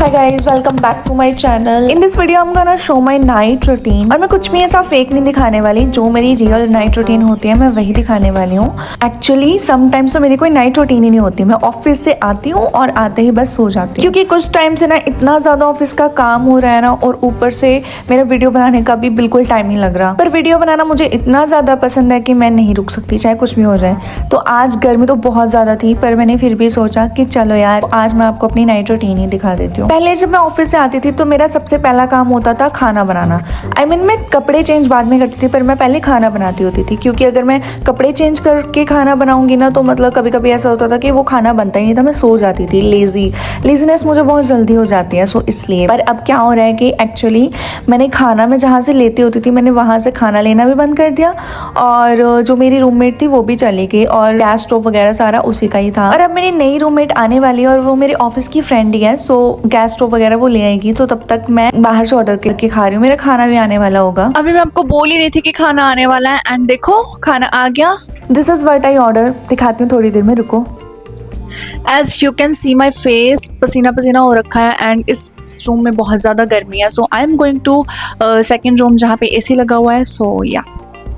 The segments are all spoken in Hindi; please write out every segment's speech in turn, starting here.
Hi guys, welcome back to my channel. In this video I'm gonna show my night routine. और मैं कुछ भी ऐसा फेक नहीं दिखाने वाली, जो मेरी रियल नाइट रूटीन होती है मैं वही दिखाने वाली हूँ। एक्चुअली समटाइम्स तो मेरी कोई नाइट रूटीन ही नहीं होती, मैं ऑफिस से आती हूँ और आते ही बस सो जाती हूँ, क्योंकि कुछ टाइम से ना इतना ज्यादा ऑफिस का काम हो रहा है ना, और ऊपर से मेरा वीडियो बनाने का भी बिल्कुल टाइम नहीं लग रहा। पर वीडियो बनाना मुझे इतना ज्यादा पसंद है कि मैं नहीं रुक सकती, चाहे कुछ भी हो जाए। तो आज गर्मी तो बहुत ज्यादा थी, पर मैंने फिर भी सोचा कि चलो यार आज मैं आपको अपनी नाइट रूटीन ही दिखा देती हूँ। पहले जब मैं ऑफिस से आती थी तो मेरा सबसे पहला काम होता था खाना बनाना। मैं कपड़े चेंज बाद में करती थी, पर मैं पहले खाना बनाती होती थी, क्योंकि अगर मैं कपड़े चेंज करके खाना बनाऊंगी ना तो मतलब कभी कभी ऐसा होता था कि वो खाना बनता ही नहीं था, मैं सो जाती थी। लेजीनेस मुझे बहुत जल्दी हो जाती है, सो इसलिए। पर अब क्या हो रहा है कि एक्चुअली मैंने खाना में जहाँ से लेती होती थी मैंने वहाँ से खाना लेना भी बंद कर दिया, और जो मेरी रूममेट थी वो भी चली गई, और गैस स्टोव वगैरह सारा उसी का ही था। और अब मेरी नई रूममेट आने वाली है और वो मेरे ऑफिस की फ्रेंड ही है, सो गैस स्टोव वगैरह वो ले आएगी, तो तब तक मैं बाहर से ऑर्डर करके खा रही हूँ। मेरा खाना भी आने वाला होगा। अभी मैं आपको बोल ही रही थी कि खाना आने वाला है, एंड देखो खाना आ गया। This is what I order, दिखाती हूँ थोड़ी देर में, रुको। As you can see my face पसीना पसीना हो रखा है, एंड इस रूम में बहुत ज़्यादा गर्मी है, so I am going to second room जहाँ पे एसी लगा हुआ है। सो या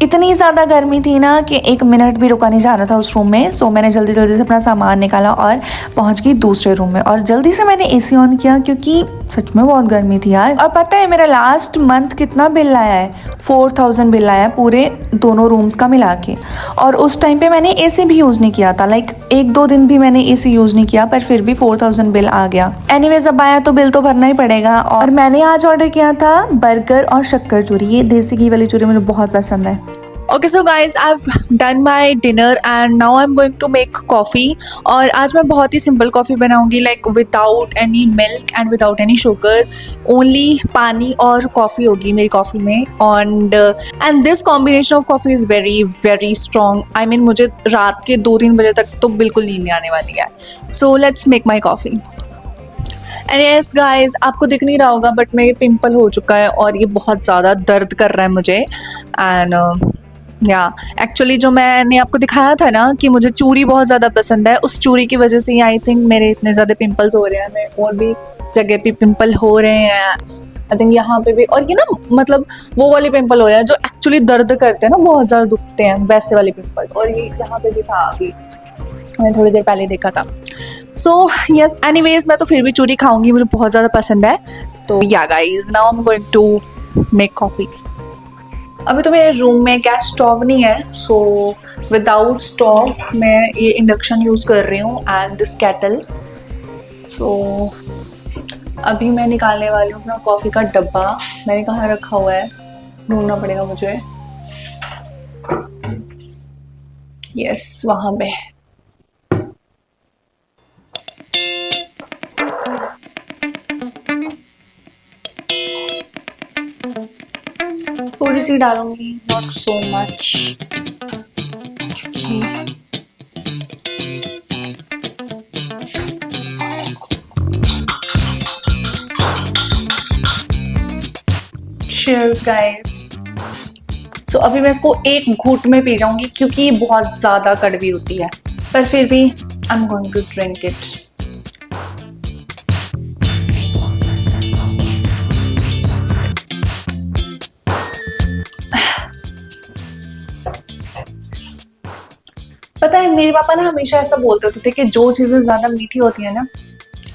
इतनी ज़्यादा गर्मी थी ना कि एक मिनट भी रुका नहीं जा रहा था उस रूम में। सो मैंने जल्दी जल्दी से अपना सामान निकाला और पहुंच गई दूसरे रूम में, और जल्दी से मैंने एसी ऑन किया क्योंकि सच में बहुत गर्मी थी यार। और पता है मेरा लास्ट मंथ कितना बिल आया है? 4000 बिल आया पूरे दोनों रूम्स का मिला के। और उस टाइम पे मैंने एसी भी यूज़ नहीं किया था, लाइक 1-2 दिन भी मैंने एसी यूज़ नहीं किया, पर फिर भी 4000 बिल आ गया। एनीवेज अब आया तो बिल तो भरना ही पड़ेगा। और मैंने आज ऑर्डर किया था बर्गर और शक्कर चूरी। ये देसी घी वाली चूरी मुझे बहुत पसंद है। Okay so guys I have done my dinner and now I am going to make coffee. और आज मैं बहुत ही सिंपल कॉफ़ी बनाऊंगी, like without any milk and without any sugar, only पानी और कॉफ़ी होगी मेरी कॉफ़ी में। And this combination of coffee is very very strong. मुझे रात के 2-3 बजे तक तो बिल्कुल नींद नहीं आने वाली है। So let's make my coffee. And yes guys, आपको दिख नहीं रहा होगा बट मेरे पिंपल हो चुका है और ये बहुत ज़्यादा दर्द कर रहा है मुझे। एंड एक्चुअली जो मैंने आपको दिखाया था ना कि मुझे चूरी बहुत ज़्यादा पसंद है, उस चूरी की वजह से ही आई थिंक मेरे इतने ज़्यादा पिंपल्स हो रहे हैं। मेरे और भी जगह पे पिंपल हो रहे हैं, आई थिंक यहाँ पे भी। और ये ना मतलब वो वाले पिंपल हो रहे हैं जो एक्चुअली दर्द करते हैं ना, बहुत ज़्यादा दुखते हैं, वैसे वाले पिंपल। और ये यहाँ पे भी था, अभी मैंने थोड़ी देर पहले देखा था। सो यस, एनीवेज मैं तो फिर भी चूरी खाऊंगी, मुझे बहुत ज़्यादा पसंद है। तो yeah guys, now I am going to make coffee. अभी तो मेरे रूम में गैस स्टोव नहीं है, सो विदाउट स्टोव मैं ये इंडक्शन यूज़ कर रही हूँ एंड दिस केटल। सो अभी मैं निकालने वाली हूँ अपना कॉफ़ी का डब्बा। मैंने कहाँ रखा हुआ है, ढूंढना पड़ेगा मुझे। यस, वहाँ पे। थोड़ी सी डालूंगी, not so much. Cheers guys। सो अभी मैं इसको एक घूंट में पी जाऊंगी क्योंकि ये बहुत ज़्यादा कड़वी होती है, पर फिर भी I am going to drink it. पता है मेरे पापा ना हमेशा ऐसा बोलते होते थे कि जो चीज़ें ज़्यादा मीठी होती है ना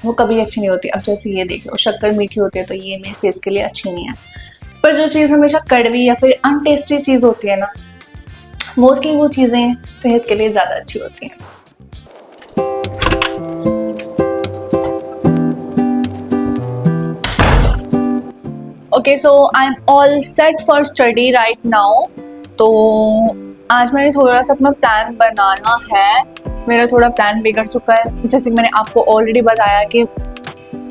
वो कभी अच्छी नहीं होती। अब जैसे ये देख लो, शक्कर मीठी होती है तो ये मेरे फेस के लिए अच्छी नहीं है। पर जो चीज़ हमेशा कड़वी या फिर अनटेस्टी चीज़ होती है ना, मोस्टली वो चीज़ें सेहत के लिए ज़्यादा अच्छी होती हैं। Okay so I am all set for study right now. तो आज मैंने थोड़ा सा अपना प्लान बनाना है। मेरा थोड़ा प्लान बिगड़ चुका है, जैसे कि मैंने आपको ऑलरेडी बताया कि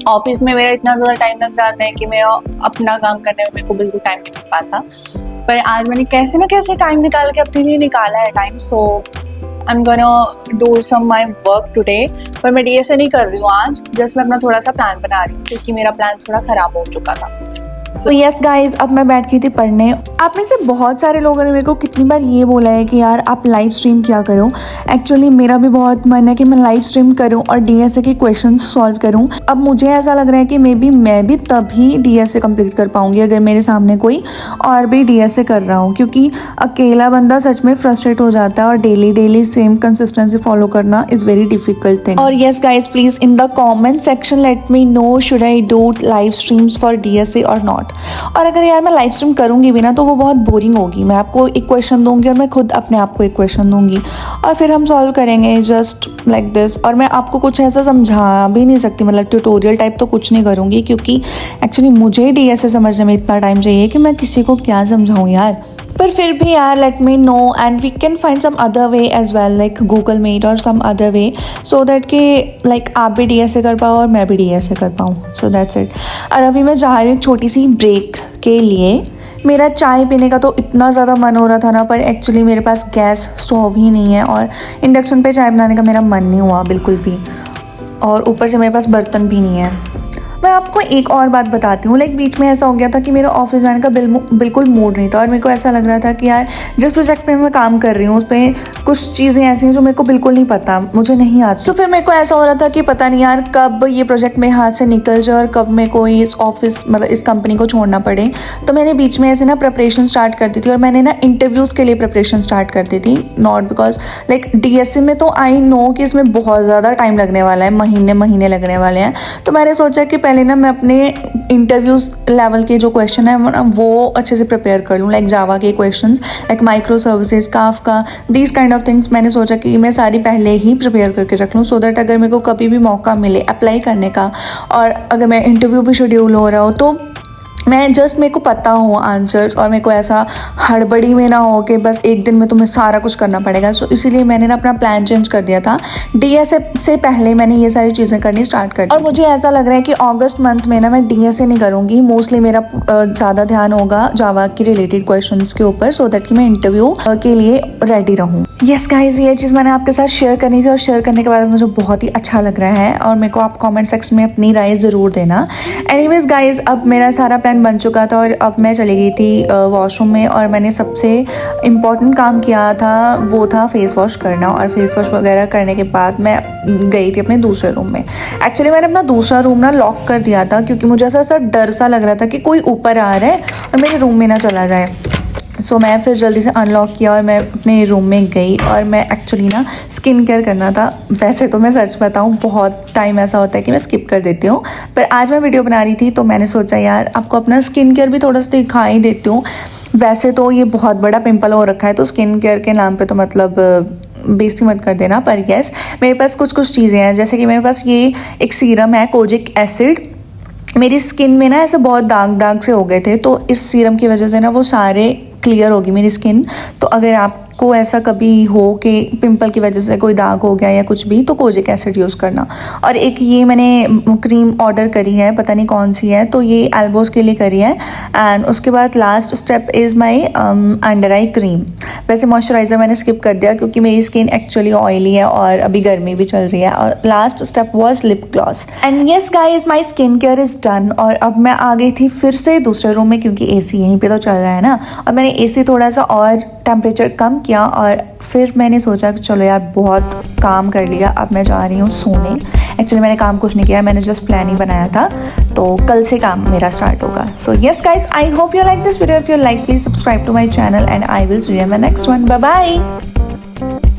ऑफिस में मेरा इतना ज़्यादा टाइम लग जाता है कि मेरा अपना काम करने में मेरे को बिल्कुल टाइम नहीं मिल पाता। पर आज मैंने कैसे ना कैसे टाइम निकाल के अपने लिए निकाला है time. So I am gonna do some my work today. पर मैं ये से नहीं कर रही हूँ आज, जस्ट मैं अपना थोड़ा सा प्लान बना रही हूँ क्योंकि मेरा प्लान थोड़ा ख़राब हो चुका था। So yes guys, अब मैं बैठ गई थी पढ़ने। आप में से बहुत सारे लोगों ने मेरे को कितनी बार ये बोला है कि यार आप लाइव स्ट्रीम क्या करो। एक्चुअली मेरा भी बहुत मन है कि मैं लाइव स्ट्रीम करूं और डीएसए के क्वेश्चन सॉल्व करूं। अब मुझे ऐसा लग रहा है कि मैं भी तभी डीएसए कंप्लीट कर पाऊंगी अगर मेरे सामने कोई और भी डीएसए कर रहा हो, क्योंकि अकेला बंदा सच में फ्रस्ट्रेट हो जाता है और डेली सेम कंसिस्टेंसी फॉलो करना इज़ वेरी डिफिकल्ट थिंग। और yes guys, please in the comment section late me no should I do live streams for DSA और नॉट। और अगर यार मैं लाइव स्ट्रीम करूंगी भी ना तो वो बहुत बोरिंग होगी। मैं आपको एक क्वेश्चन दूंगी और मैं खुद अपने आप को एक क्वेश्चन दूंगी और फिर हम सॉल्व करेंगे जस्ट लाइक दिस। और मैं आपको कुछ ऐसा समझा भी नहीं सकती, मतलब ट्यूटोरियल टाइप तो कुछ नहीं करूंगी, क्योंकि एक्चुअली मुझे डीएसए समझने में इतना टाइम चाहिए कि मैं किसी को क्या समझाऊँ यार। पर फिर भी यार let me know and we can find some other way as well, like Google Meet और some other way, so that कि लाइक आप भी डीएसए कर पाओ और मैं भी डीएसए कर पाऊँ। So that's it. और अभी मैं जा रही हूँ एक छोटी सी ब्रेक के लिए। मेरा चाय पीने का तो इतना ज़्यादा मन हो रहा था ना, पर एक्चुअली मेरे पास गैस स्टोव ही नहीं है और इंडक्शन पे चाय बनाने का मेरा मन नहीं हुआ बिल्कुल भी, और ऊपर से मेरे पास बर्तन भी नहीं है। मैं आपको एक और बात बताती हूँ, लाइक बीच में ऐसा हो गया था कि मेरा ऑफिस जाने का बिल्कुल मूड नहीं था और मेरे को ऐसा लग रहा था कि यार जिस प्रोजेक्ट पे मैं काम कर रही हूँ उस पर कुछ चीज़ें ऐसी हैं जो मेरे को बिल्कुल नहीं पता, मुझे नहीं आती। सो फिर मेरे को ऐसा हो रहा था कि पता नहीं यार कब ये प्रोजेक्ट मेरे हाथ से निकल जाए और कब मेरे को इस ऑफिस मतलब इस कंपनी को छोड़ना पड़े। तो मैंने बीच में ऐसे ना प्रिपरेशन स्टार्ट कर दी थी और मैंने ना इंटरव्यूज़ के लिए प्रिपरेशन स्टार्ट कर दी थी। नॉट बिकॉज लाइक डीएसए में तो आई नो कि इसमें बहुत ज़्यादा टाइम लगने वाला है, महीने लगने वाले हैं। तो मैंने सोचा कि पहले ना मैं अपने इंटरव्यूज लेवल के जो क्वेश्चन है वो अच्छे से प्रिपेयर कर लूँ, लाइक जावा के questions, like micro services, Kafka, these kind of things. मैंने सोचा कि मैं सारी पहले ही प्रिपेयर करके रख लूँ, सो दैट अगर मेरे को कभी भी मौका मिले अप्लाई करने का और अगर मैं इंटरव्यू भी शेड्यूल हो रहा हो तो मैं जस्ट मेरे को पता हो आंसर्स और मेरे को ऐसा हड़बड़ी में ना हो कि बस एक दिन में तुम्हें सारा कुछ करना पड़ेगा। सो इसीलिए मैंने ना अपना प्लान चेंज कर दिया था। डीएसए से पहले मैंने ये सारी चीज़ें करनी स्टार्ट कर दी और मुझे ऐसा लग रहा है कि अगस्त मंथ में ना मैं डीएसए नहीं करूँगी। मोस्टली मेरा ज़्यादा ध्यान होगा जावा के रिलेटेड क्वेश्चंस के ऊपर, सो दैट कि मैं इंटरव्यू के लिए रेडी रहूँ। यस गाइज, ये चीज़ मैंने आपके साथ शेयर करनी थी और शेयर करने के बाद मुझे बहुत ही अच्छा लग रहा है और मेरे को आप कमेंट सेक्शन में अपनी राय ज़रूर देना। एनीवेज गाइज, अब मेरा सारा प्लान बन चुका था और अब मैं चली गई थी वॉशरूम में और मैंने सबसे इम्पॉर्टेंट काम किया था, वो था फेस वॉश करना। और फेस वॉश वगैरह करने के बाद मैं गई थी अपने दूसरे रूम में। एक्चुअली मैंने अपना दूसरा रूम ना लॉक कर दिया था क्योंकि मुझे ऐसा डर सा लग रहा था कि कोई ऊपर आ रहा है और मेरे रूम में ना चला जाए। सो मैं फिर जल्दी से अनलॉक किया और मैं अपने रूम में गई और मैं एक्चुअली ना स्किन केयर करना था। वैसे तो मैं सच बताऊँ बहुत टाइम ऐसा होता है कि मैं स्किप कर देती हूँ, पर आज मैं वीडियो बना रही थी तो मैंने सोचा यार आपको अपना स्किन केयर भी थोड़ा सा दिखा ही देती हूँ। वैसे तो ये बहुत बड़ा पिंपल हो रखा है तो स्किन केयर के नाम पे तो मतलब बेइज्जती मत कर देना, पर यस मेरे पास कुछ चीज़ें हैं। जैसे कि मेरे पास ये एक सीरम है कोजिक एसिड। मेरी स्किन में ना ऐसे बहुत दाग से हो गए थे, तो इस सीरम की वजह से ना वो सारे क्लियर होगी मेरी स्किन। तो अगर आपको ऐसा कभी हो कि पिंपल की वजह से कोई दाग हो गया या कुछ भी, तो कोजिक एसिड यूज़ करना। और एक ये मैंने क्रीम ऑर्डर करी है, पता नहीं कौन सी है, तो ये एल्बोस के लिए करी है। एंड उसके बाद last step is my under eye cream. वैसे मॉइस्चराइज़र मैंने स्किप कर दिया क्योंकि मेरी स्किन एक्चुअली ऑयली है और अभी गर्मी भी चल रही है। और last step was lip gloss. And yes guys, my skin care is done. और अब मैं आ गई थी फिर से दूसरे रूम में क्योंकि एसी यहीं पे तो चल रहा है ना, और मैंने एसी थोड़ा सा और टेम्परेचर कम किया और फिर मैंने सोचा कि चलो यार बहुत काम कर लिया, अब मैं जा रही हूँ सोने। एक्चुअली मैंने काम कुछ नहीं किया, मैंने जस्ट प्लान ही बनाया था, तो कल से काम मेरा स्टार्ट होगा। So yes guys, I hope you like this video. If you like please subscribe to my channel and I will see you in the next one. Bye bye.